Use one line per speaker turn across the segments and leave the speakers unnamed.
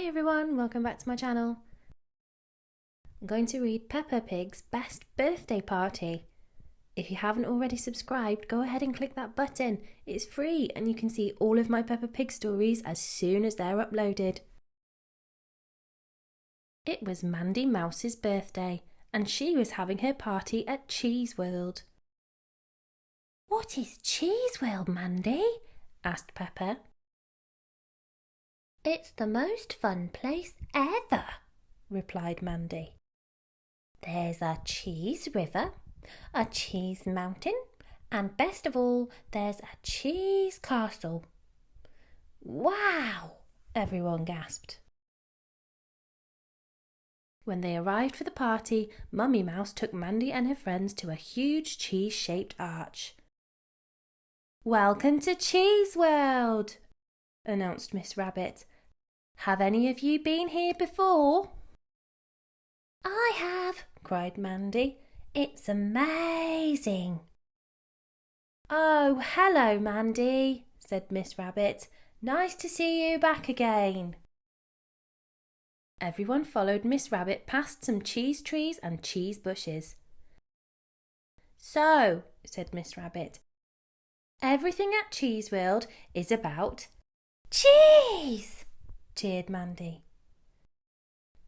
Hi everyone, welcome back to my channel. I'm going to read Peppa Pig's best birthday party. If you haven't already subscribed, go ahead and click that button. It's free and you can see all of my Peppa Pig stories as soon as they're uploaded. It was Mandy Mouse's birthday and she was having her party at Cheese World. "What is Cheese World, Mandy?" asked Peppa. "It's the most fun place ever," replied Mandy. "There's a cheese river, a cheese mountain, and best of all, there's a cheese castle." "Wow!" everyone gasped. When they arrived for the party, Mummy Mouse took Mandy and her friends to a huge cheese-shaped arch. "Welcome to Cheese World," announced Miss Rabbit. "Have any of you been here before?" "I have," cried Mandy. "It's amazing." "Oh, hello, Mandy," said Miss Rabbit. "Nice to see you back again." Everyone followed Miss Rabbit past some cheese trees and cheese bushes. "So," said Miss Rabbit, "everything at Cheese World is about cheese," cheered Mandy.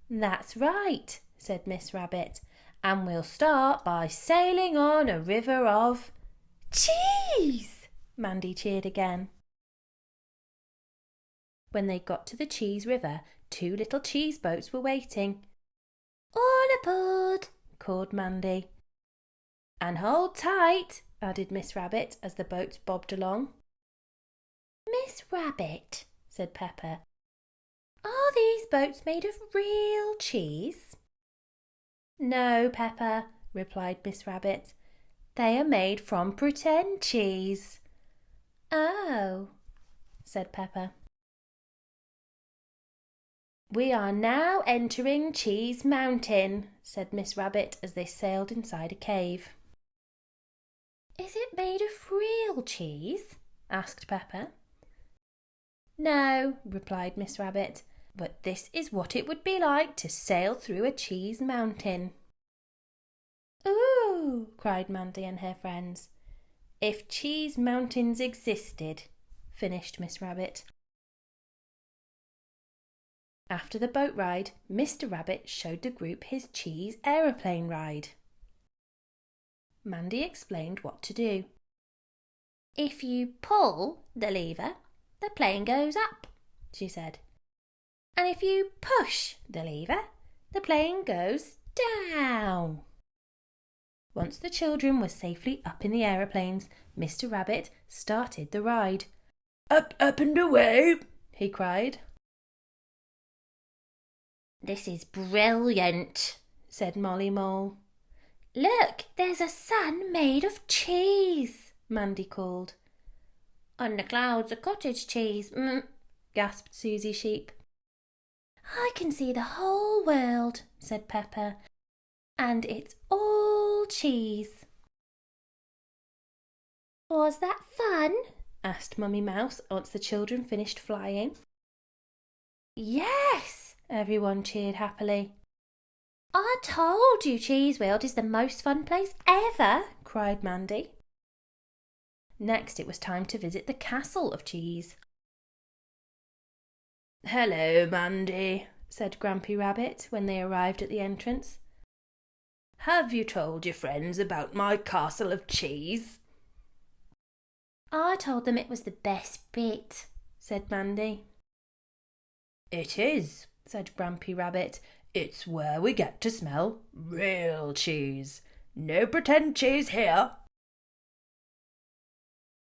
"That's right," said Miss Rabbit, "and we'll start by sailing on a river of cheese," Mandy cheered again. When they got to the cheese river, 2 little cheese boats were waiting. "All aboard," called Mandy. "And hold tight," added Miss Rabbit as the boats bobbed along. "Miss Rabbit," said Peppa, "are these boats made of real cheese?" "No, Peppa," replied Miss Rabbit. "They are made from pretend cheese." "Oh," said Peppa. "We are now entering Cheese Mountain," said Miss Rabbit as they sailed inside a cave. "Is it made of real cheese?" asked Peppa. "No," replied Miss Rabbit, "but this is what it would be like to sail through a cheese mountain." "Ooh!" cried Mandy and her friends. "If cheese mountains existed," finished Miss Rabbit. After the boat ride, Mr. Rabbit showed the group his cheese aeroplane ride. Mandy explained what to do. "If you pull the lever, the plane goes up," she said. "And if you push the lever, the plane goes down." Once the children were safely up in the aeroplanes, Mr. Rabbit started the ride. "Up, up and away!" he cried. "This is brilliant," said Molly Mole. "Look, there's a sun made of cheese," Mandy called. "On the clouds a cottage cheese," gasped Susie Sheep. "I can see the whole world," said Peppa, "and it's all cheese." "Was that fun?" asked Mummy Mouse once the children finished flying. "Yes!" everyone cheered happily. "I told you Cheese World is the most fun place ever," cried Mandy. Next it was time to visit the Castle of Cheese. "Hello, Mandy," said Grampy Rabbit when they arrived at the entrance. "Have you told your friends about my castle of cheese?" "I told them it was the best bit," said Mandy. "It is," said Grampy Rabbit. "It's where we get to smell real cheese. No pretend cheese here."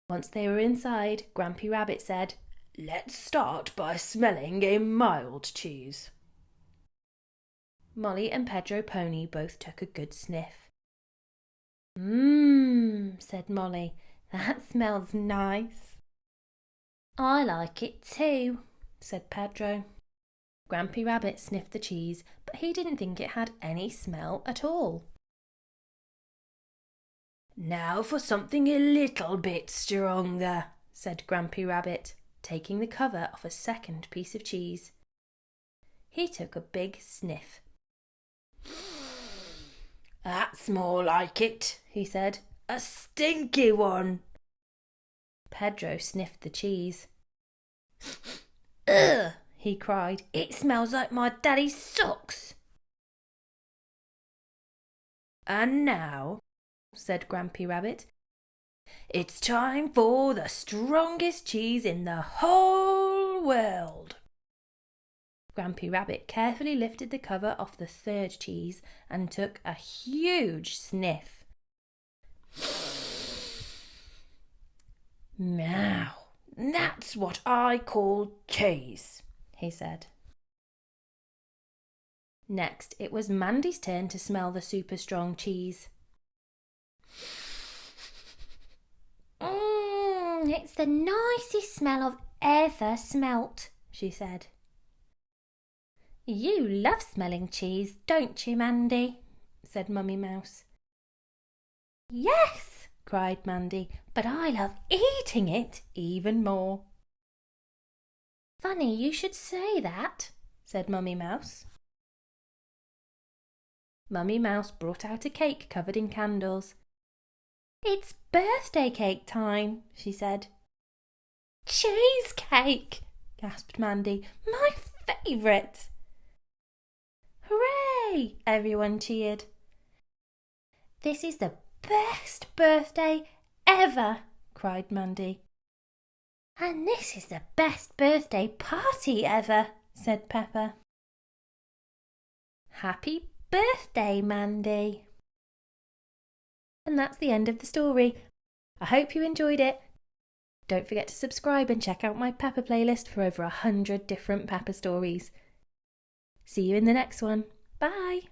Once they were inside, Grampy Rabbit said, "Let's start by smelling a mild cheese." Molly and Pedro Pony both took a good sniff. Said Molly. "That smells nice." "I like it too," said Pedro. Grampy Rabbit sniffed the cheese, but he didn't think it had any smell at all. "Now for something a little bit stronger," said Grampy Rabbit, taking the cover off a second piece of cheese. He took a big sniff. "That's more like it," he said. "A stinky one." Pedro sniffed the cheese. "Ugh!" he cried. "It smells like my daddy's socks." "And now," said Grampy Rabbit, "it's time for the strongest cheese in the whole world." Grampy Rabbit carefully lifted the cover off the third cheese and took a huge sniff. "Now, that's what I call cheese," he said. Next, it was Mandy's turn to smell the super strong cheese. It's the nicest smell I've ever smelt," she said. "You love smelling cheese, don't you, Mandy?" said Mummy Mouse. "Yes," cried Mandy, "but I love eating it even more." "Funny you should say that," said Mummy Mouse. Mummy Mouse brought out a cake covered in candles. "It's birthday cake time," she said. "Cheesecake!" gasped Mandy. "My favourite!" "Hooray!" everyone cheered. "This is the best birthday ever!" cried Mandy. "And this is the best birthday party ever!" said Peppa. Happy birthday, Mandy! And that's the end of the story. I hope you enjoyed it. Don't forget to subscribe and check out my Peppa playlist for over 100 different Peppa stories. See you in the next one. Bye!